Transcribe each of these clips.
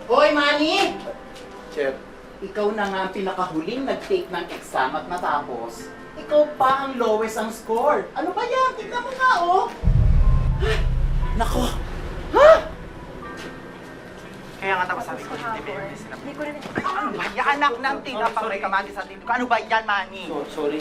Hoy, Manny! Chef. Ikaw na nga ang pinakahuling nag-take ng exam at matapos. Ikaw pa ang lowest ang score. Ano ba yan? Tignan mo nga, oh! Nako! Ha? Kaya nga tapos sabi ko, hindi ba sila. Hindi ko rin... Ano ba yan? Anak ng tinga pang may kamali sa dito. Ano ba yan, Manny? Sorry.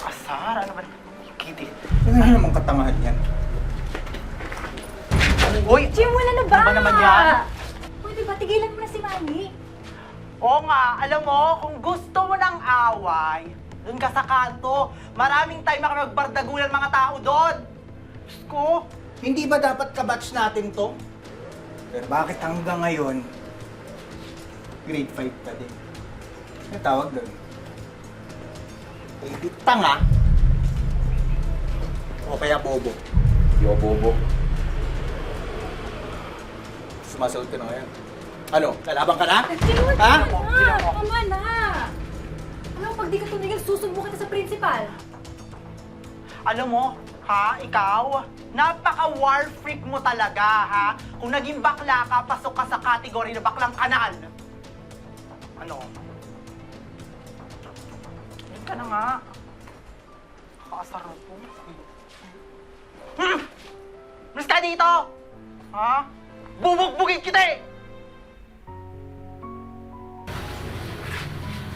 Asar, ano ba? Kitty. Ano namang katangahan yan? Uy! Jim, wala na ba? Ano ba naman yan? Pwede ba? Tigilan mo na si Manny. Oo nga, alam mo, kung gusto mo ng away, doon ka sa kanto. Maraming time ako magbardagulan mga tao doon. Diyos ko. Hindi ba dapat kabatch natin to? Pero bakit hanggang ngayon, grade 5 pa din? Ano tawag doon? Hindi tanga o kaya bobo. Yo, bobo. Sumasagot ka na ngayon. Ano? Lalaban ka na? Jim, wala Ha? na. Tama na. Alam mo, pag di ka tumigil, susumbong kita sa principal. Alam mo, ha, ikaw, napaka-war freak mo talaga, ha? Kung naging bakla ka, pasok ka sa category na baklang kanal. Ano? Yan ka na nga. Kaasar ko. Mas ka dito! Ha? Bubugbugin kita eh!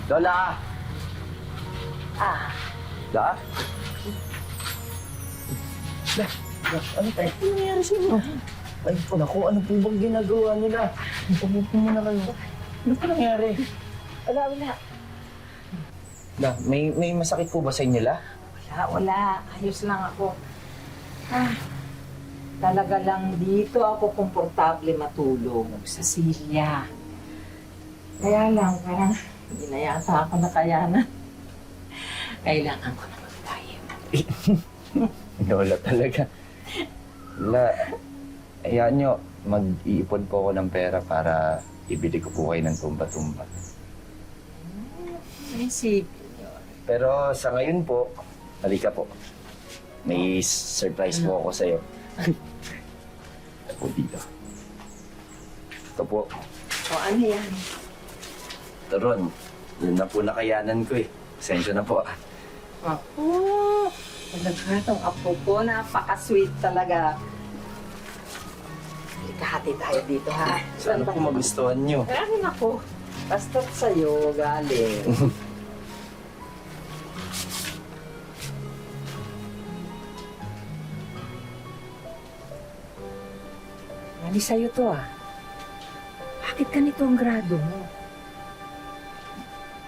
Lola! La? Ano tayo? Ano nangyari sa inyo? Ay, naku, ano po bang ginagawa nila? Umupo muna kayo. Ano po nangyari? Wala. La, may masakit po ba sa inyo, La? Wala. Ayos lang ako. Talaga lang dito ako komportable matulog sa silya. Kaya lang, parang hindi na yata ako nakayanan. Kailangan ko na mag-tayo. Lola talaga. La, hayaan nyo, mag-iipon po ako ng pera para ibili ko po kayo ng tumba-tumba. Isip. Pero sa ngayon po, halika po. May surprise po ako sa'yo. Ito po dito. Ito po. O ano yan? Ito Ron, yun na po nakayanan ko eh. Pasensya na po. Oh, talaga itong apo ko. Napaka-sweet talaga. Ikahati tayo dito, ha? Sana po magustuhan nyo. Ay, naku. Basta't sa'yo galing. Mali sa'yo to, ah. Bakit ganito ang grado mo?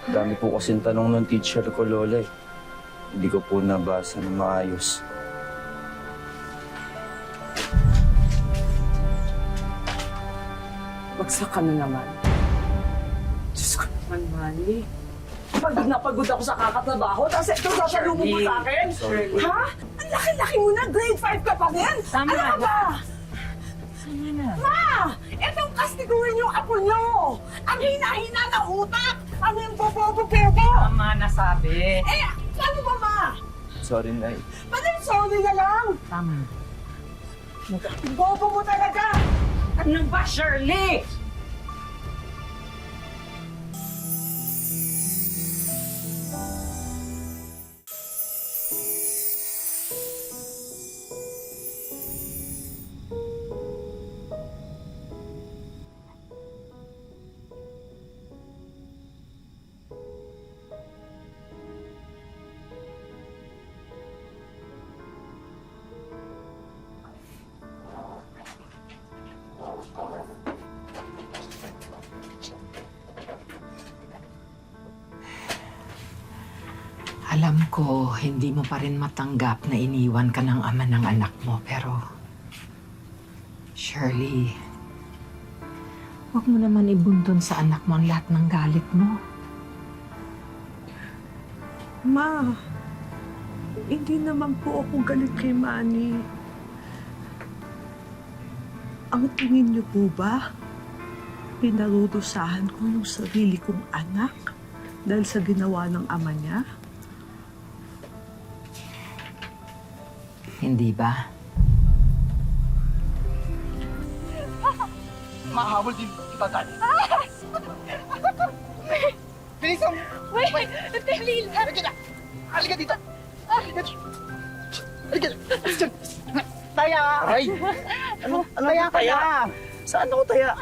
Dami po kasing tanong ng teacher ko, Lola eh. Hindi ko po nabasa ng maayos. Bagsak ka na naman. Diyos ko naman, Manny. Pagod na pagod ako sa kakatrabaho, tapos ito sasalubong mo sa akin? Ha? Ang laki-laki mo na, grade 5 ka pa din? Tama ano ka ba? Tama na. Ma! Itong kastiguin yung apo nyo! Ang hina-hina na utak! Ano yung bobo-bobo? Tama na sabi. Eh, ano ba, Ma? Sorry, Nay. Bakit sorry na lang? Tama. Bobo mo talaga! Ano ba, Shirley? Alam ko, hindi mo pa rin matanggap na iniwan ka ng ama ng anak mo, pero... Shirley, huwag mo naman ibuntun sa anak mo ang lahat ng galit mo. Ma, hindi naman po ako galit kay Manny. Ang tingin niyo po ba, pinarudusahan ko yung sarili kong anak dahil sa ginawa ng ama niya? Hindi ba? mahabol din kita dali. Bilis mo! Wait! Dali lang! Halika na! Halika dito! Halika dito! Halika dito! Taya! Ay! Ano taya ka na? Saan ako taya?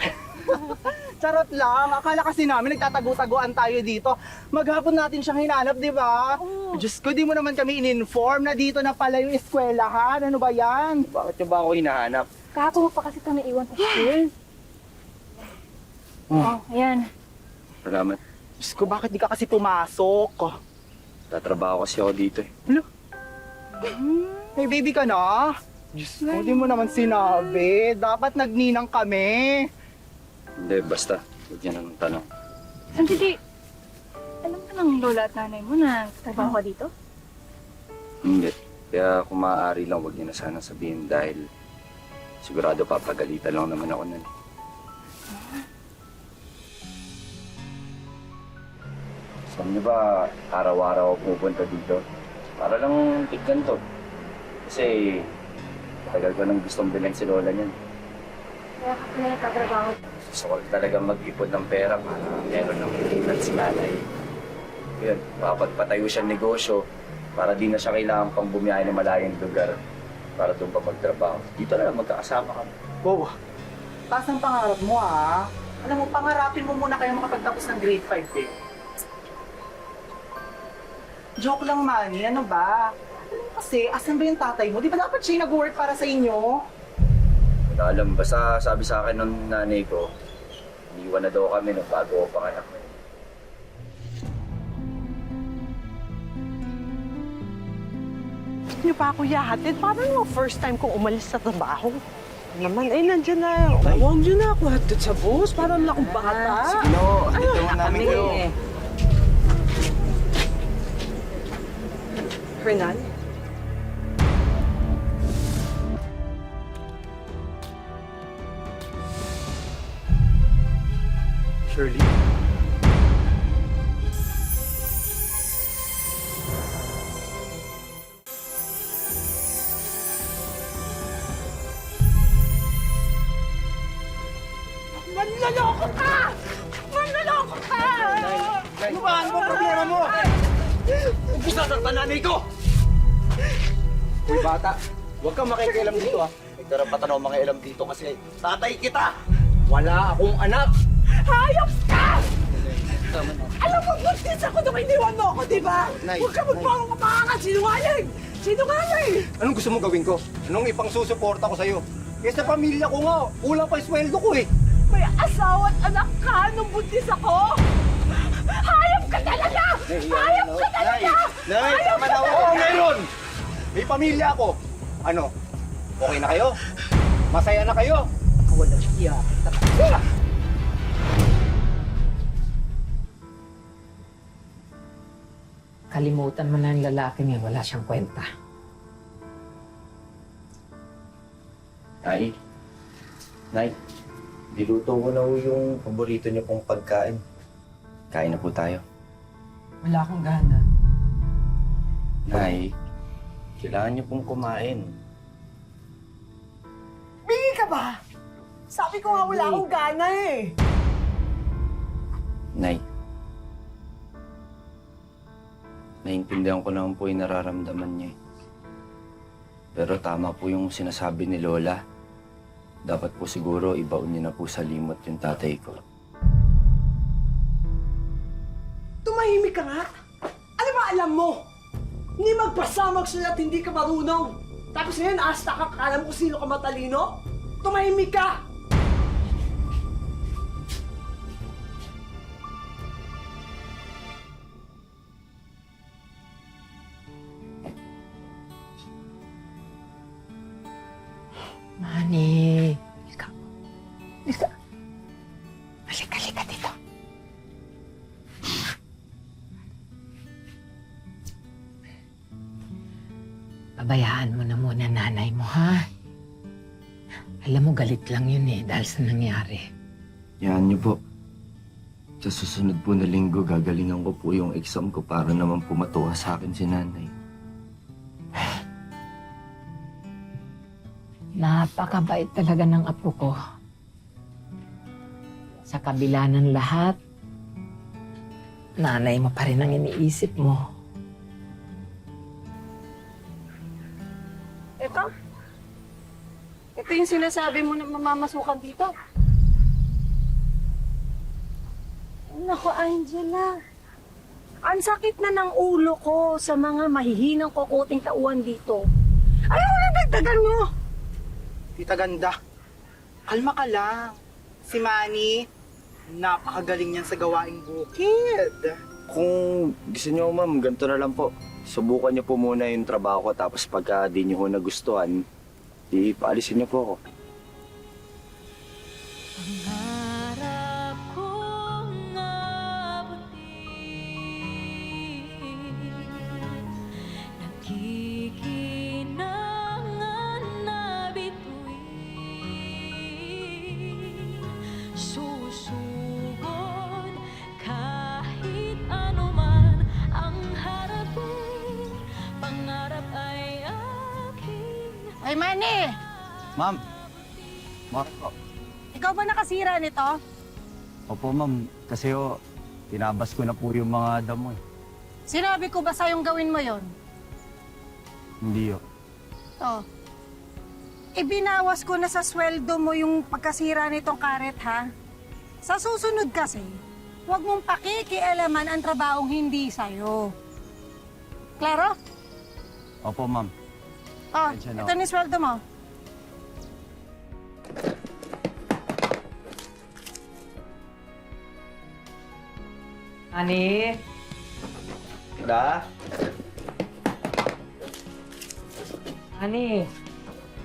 Charot lang. Akala kasi namin nagtatago-taguan tayo dito. Maghapon natin siyang hinanap, di ba? Diyos ko, di mo naman kami in-inform na dito na pala yung eskwelahan. Ano ba yan? Bakit niyo ba ako hinahanap? Kahapon mo pa kasi ito naiwan sa school. Oh, ayan. Salamat. Diyos ko, bakit di ka kasi pumasok? Tatrabaho kasi ako dito eh. May baby ka na? Diyos ko, di mo naman sinabi. Dapat nagninang kami. Hindi, basta. Huwag yan ang tanong. Sandali, alam ka ng lola at nanay mo na trabaho ka dito? Hindi. Kaya kung maaari lang, huwag niyo na sana sabihin dahil sigurado papagalitan lang naman ako nun. Saan niyo ba araw-araw ako pupunta dito? Para lang tignan to. Kasi tagal ko nang gustong bilhin si Lola niyan. Kaya ka pala nagtatrabaho. Gusto ko talaga mag-ipon ng pera para meron ng pilitan si nanay. Yun, papagpatayo siyang negosyo para di na siya kailangan pang bumiyahe ng malayong lugar para doon pa magtrabaho. Dito na lang magkakasama kami. Wow, taas ang pangarap mo ha. Alam mo, pangarapin mo muna kayo makapagtapos ng grade 5 eh. Joke lang, Manny. Ano ba? Kasi, asan ba yung tatay mo? Di ba dapat siya nag-work para sa inyo? Hindi ko alam, basta sabi sa akin ng nanay ko, iniwan na daw kami nung bago ako panganak. Gusto niyo pa ako yahatid? Paano naman first time kong umalis sa trabaho? Naman, nandiyan na. Huwag niyo na ako hatid sa bus. Parang akong bata. Sige no, dito mo namin kayo. Hernan? Shirley? Manloloko ka! Manloloko ka! Ano ba? Ano bang problema mo? Huwag sasaktan nanay ko! Uy, bata, huwag kang makikialam dito ha. May karapatan ako makialam dito kasi tatay kita! Wala akong anak! Hayop ka! Alam mo, buntis ako nung iniwan mo ako, di ba? Nay, Huwag ka magpapang kapangangat! Sinungaling! Sinungaling! Anong gusto mo gawin ko? Anong ipang susuporta ko sa'yo? Eh sa pamilya ko nga, kulang pa yung sweldo ko eh. May asawa at anak ka nung buntis ako! Hayop ka talaga! Hayop ka talaga! Nay, tama na ako ngayon! May pamilya ako. Ano? Okay na kayo? Masaya na kayo? Wala siya. Kalimutan mo na yung lalaking yan, wala siyang kwenta. Nay, Nay, niluto ko na ho yung paborito niyo pong pagkain. Kain na po tayo. Wala akong gana. Nay, kailangan niyo pong kumain. Bingi ka ba? Sabi ko nga wala akong gana eh. Nay, naiintindihan ko naman po yung nararamdaman niya. Pero tama po yung sinasabi ni Lola. Dapat po siguro ibaon niyo na po sa limot yung tatay ko. Tumahimik ka nga. Ano ba alam mo? Hindi magpasamag sila at hindi ka marunong. Tapos ngayon, asta ka, alam ko sino ka matalino? Tumahimik ka! Manny, halika. Halika. Halika dito. Pabayaan mo na muna nanay mo, ha? Alam mo, galit lang yun eh, dahil sa nangyari. Yan niyo po. Sa susunod po na linggo, gagalingan ko po yung exam ko para naman po matuwa sa akin si nanay. Napakabait talaga ng apo ko. Sa kabila ng lahat, nanay mo pa rin ang iniisip mo. Ito yung sinasabi mo na mamamasukan dito. Naku, Angela. Ang sakit na ng ulo ko sa mga mahihinang kukuting tauhan dito. Ayaw mo na dagdagan mo! Tita Ganda, kalma ka lang. Si Manny, napakagaling niyan sa gawaing bukid. Kung gusto niyo, ma'am, ganito na lang po. Subukan niyo po muna yung trabaho ko, tapos pagka di niyo ko nagustuhan, ipaalisin niyo po ako. Pangarap kong abutin, nakikinangan na bituin, susugod kahit anuman ang harapin, pangarap ay aking. Ay, Manny! Ma'am. Ma'am. Ikaw ba nakasira nito? Opo, ma'am. Kasi tinabas ko na po yung mga damo eh. Sinabi ko ba sa'yong gawin mo yon? Hindi Oh. Ibinawas ko na sa sweldo mo yung pagkasira nitong karet, ha? Sa susunod kasi, huwag mong pakikialaman ang trabahong hindi sa'yo. Klaro? Opo, ma'am. Oh, Medyo na. ito ni sweldo mo. Ani? Da? Ani?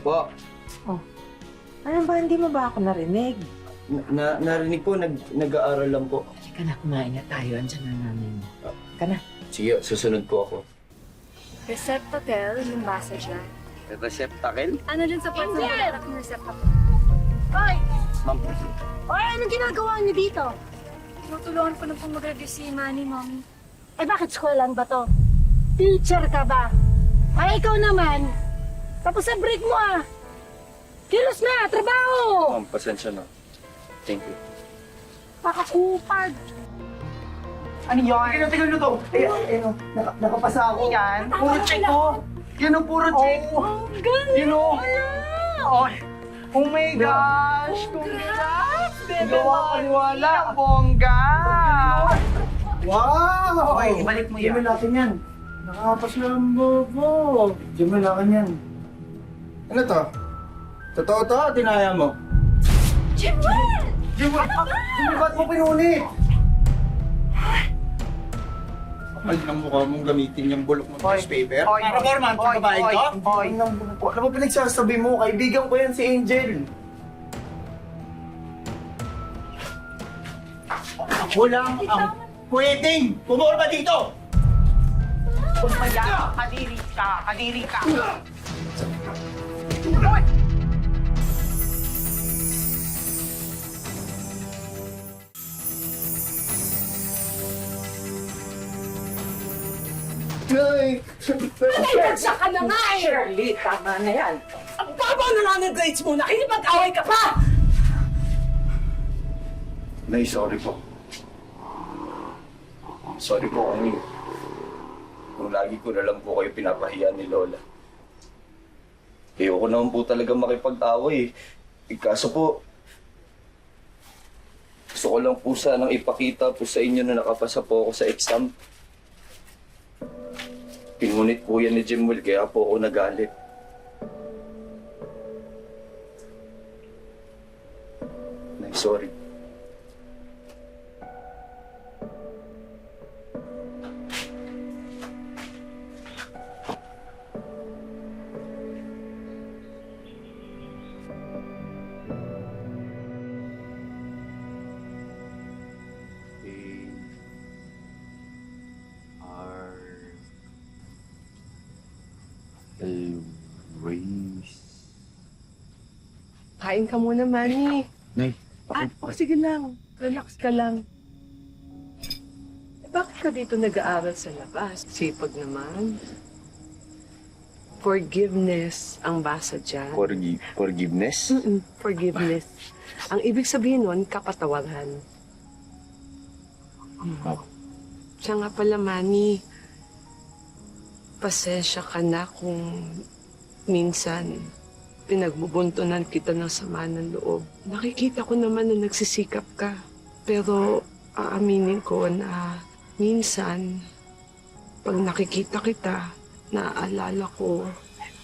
Po. Ano ba, hindi mo ba ako narinig? Narinig po, nag-aaral lang po. Halika na, kumain na tayo. Andiyan na nanay mo. Ka na. Sige, susunod po ako. Receptacle, yung basa dyan. Receptacle? Ano dyan sa part na yung receptacle? Hoy! Ma'am. Hoy, anong ginagawa niyo dito? Tinutulungan ko na pong mag-review si Manny, Mommy. Ay, bakit skwelan ba to? Teacher ka ba? Ay, ikaw naman. Tapos sa break mo, ah. Kilos na, trabaho! Ma'am, pasensya na. Thank you. Pakakupad. Ano yan? Tignan nyo to. Nakapasa ako. Yan. Puro check ko. Yan o, puro check. Oh, galing! You know? Oh my gosh! Congrats! Bebe Mali! Ang bongga! Wow! Okay, ibalik mo yan. Diyan yan. Nakapas na ang bobo. Diyan yan. Ano to? Totoo to? Tinaya mo? Jimwell! Jimwell! Ba't mo pinuli? Kapal ng mukha mong gamitin yung bulok ng newspaper. Para forman, sa babae ko? Ano ba pinagsasabi mo? Kaibigan ko yan si Angel. Ako lang ang pwedeng pumorma dito! Pumaya! Kadiri ka! Kadiri ka! Nay! Nagsa ka na nga eh! Shirley, tama na yan. Ang baba na lang ng grades mo, nakikipag-away ka pa! Nay, sorry po. Sorry po kung lagi ko na lang po kayo pinapahiya ni Lola. Ayoko naman po talaga makipag-away. Kaso po, gusto ko lang po sanang ipakita po sa inyo na nakapasa po ako sa exam. Pinunit po yan ni Jimwell, kaya po ako nagalit. Nay, sorry. Kain ka muna, Manny. Nay, Sige lang. Relax ka lang. Bakit ka dito nag-aaral sa labas? Sipag naman. Forgiveness ang basa dyan. Forgiveness? Forgiveness. Ang ibig sabihin nun, kapatawaran. Oh. Siya nga pala, Manny, pasensya ka na kung minsan pinagbubuntunan kita ng sama ng loob. Nakikita ko naman na nagsisikap ka. Pero aaminin ko na minsan, pag nakikita kita, naaalala ko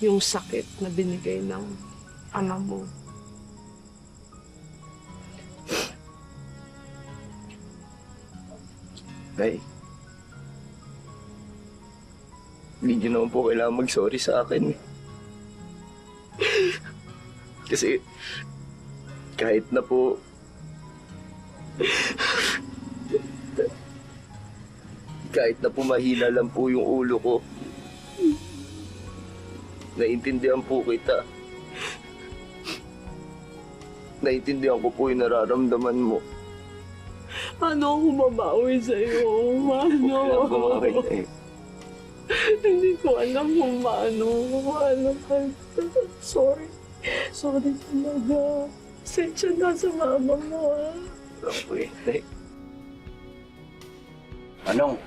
yung sakit na binigay ng ama mo. Nay, hindi niyo naman po kailangan mag-sorry sa akin. Kasi kahit na po mahina lang po yung ulo ko, naiintindihan po kita. Naiintindihan ko po yung nararamdaman mo. Ano ako mabawi sa'yo? Mano? Kailangan bumawi na eh. Hindi ko alam kung paano. Sorry. Sorry talaga. Sensya na sa mama mo, ha? Lang po eh. Nay. Anong?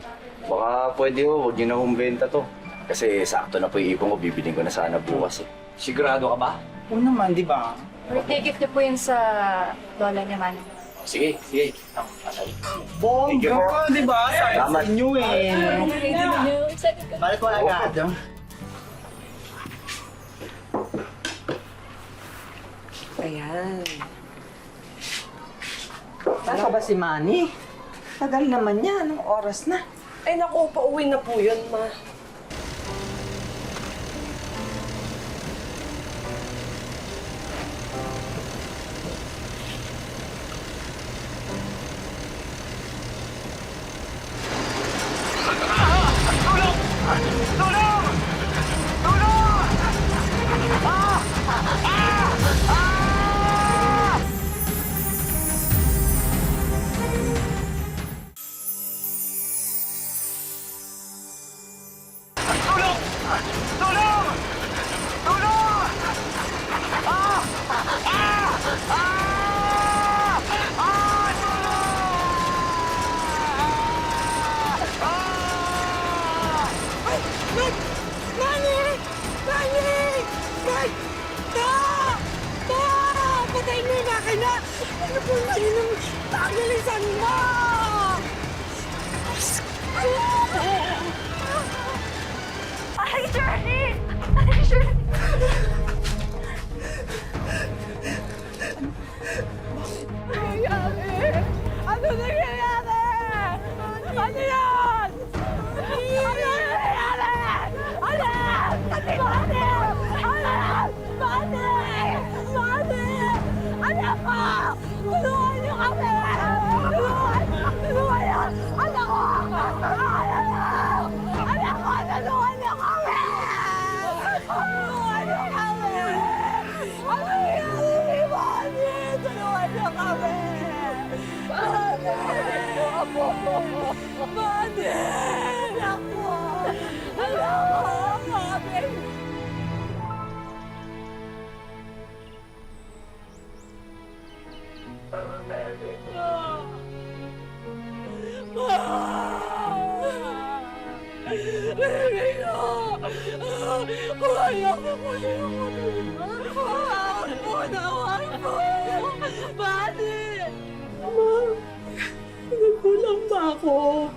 Baka pwede ho, huwag niyo na hong benta to. Kasi sakto na po yung ipon ko, bibiling ko na sana bukas eh. Sigurado ka ba? Oo naman, di ba? Birthday gift niyo po yun sa lola niya, Manny. Sige, sige. Bongga ka, di ba? Sabi sa Salamat. inyo eh. Balik ko agad. Ayan. Saan ba si Manny? Tagal naman niya. Anong oras na? Ay naku, pauwi na po yun, ma. Ay, Shirley! Ay, Shirley! Ano nangyayari? Ano yan? Ano nangyayari? Ano? Mani! Ano? Mani! Mani! Anak ko! Tulungan niyo kami! Tulungan! Tulungan niyo! Anak ko! Anak ko! Tulungan niyo kami! Tulungan niyo kami! Ano nangyayari? Mani! Tulungan niyo kami! Mani! Ako! Mani! Ako! Anak ko! Mani! Nagkulang ba ako?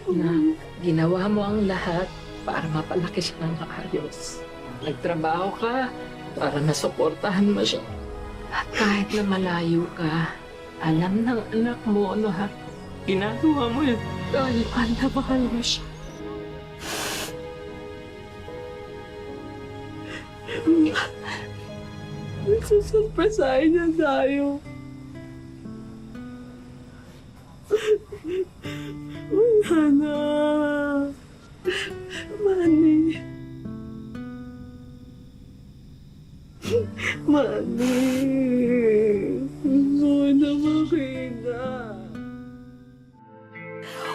Na ginawa mo ang lahat para mapalaki siya ng maayos. Nagtrabaho ka para masuportahan mo siya. At kahit na malayo ka, alam ng anak mo lahat. Ginagawa mo yun dahil mahal na mahal mo siya. Nagsusurpresahin niya tayo. Wala na. Mani. Mani. Gusto na makita.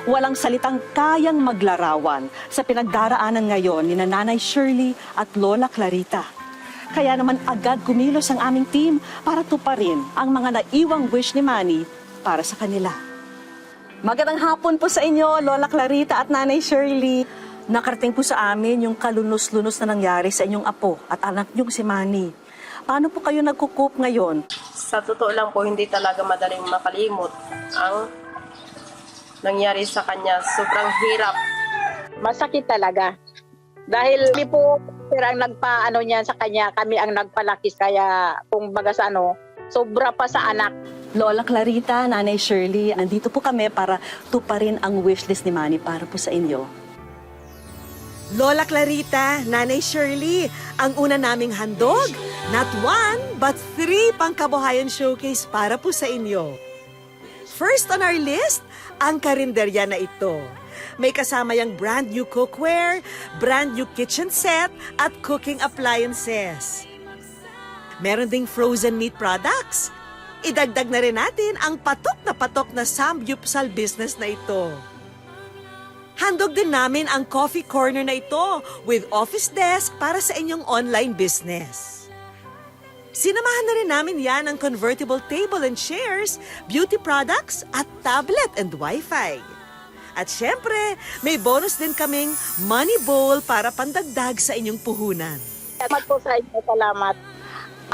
Walang ang salitang kayang maglarawan sa pinagdaraanan ngayon ni Nanay Shirley at Lola Clarita. Kaya naman agad kumilos ang aming team para tuparin ang mga naiwang wish ni Manny para sa kanila. Magandang hapon po sa inyo, Lola Clarita at Nanay Shirley. Nakarating po sa amin yung kalunos-lunos na nangyari sa inyong apo at anak niyong si Manny. Paano po kayo nagkukup ngayon? Sa totoo lang po, hindi talaga madaling makalimot ang nangyari sa kanya. Sobrang hirap. Masakit talaga. Dahil kami po ang nagpaano niya sa kanya, kami ang nagpalaki. Kaya kung baga sa sobra pa sa anak. Lola Clarita, Nanay Shirley, nandito po kami para tuparin ang wishlist ni Manny para po sa inyo. Lola Clarita, Nanay Shirley, ang una naming handog, not 1 but 3 pangkabuhayan showcase para po sa inyo. First on our list, ang karinderya na ito. May kasama yung brand new cookware, brand new kitchen set, at cooking appliances. Meron ding frozen meat products. Idagdag na rin natin ang patok na samgyupsal business na ito. Handog din namin ang coffee corner na ito with office desk para sa inyong online business. Sinamahan na rin namin yan ang convertible table and chairs, beauty products at tablet and wifi. At syempre, may bonus din kaming money bowl para pandagdag sa inyong puhunan. Salamat po sa inyo, salamat.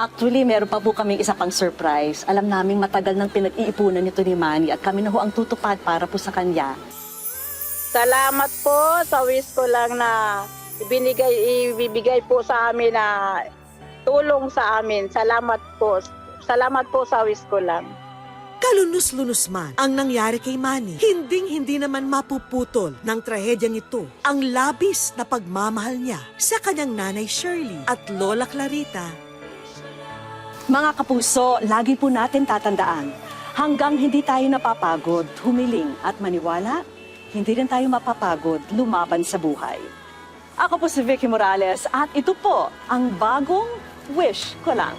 Actually, meron pa po kaming isa pang surprise. Alam naming matagal nang pinag-iipunan nito ni Manny at kami na ho ang tutupad para po sa kanya. Salamat po sa wish ko lang na ibibigay po sa amin na tulong sa amin. Salamat po. Salamat po sa wish ko lang. Kalunos-lunos man ang nangyari kay Manny, hindi naman mapuputol ng trahedyang ito ang labis na pagmamahal niya sa kanyang Nanay Shirley at Lola Clarita. Mga kapuso, lagi po natin tatandaan, hanggang hindi tayo napapagod, humiling at maniwala, hindi rin tayo mapapagod lumaban sa buhay. Ako po si Vicky Morales at ito po ang bagong Wish Ko Lang.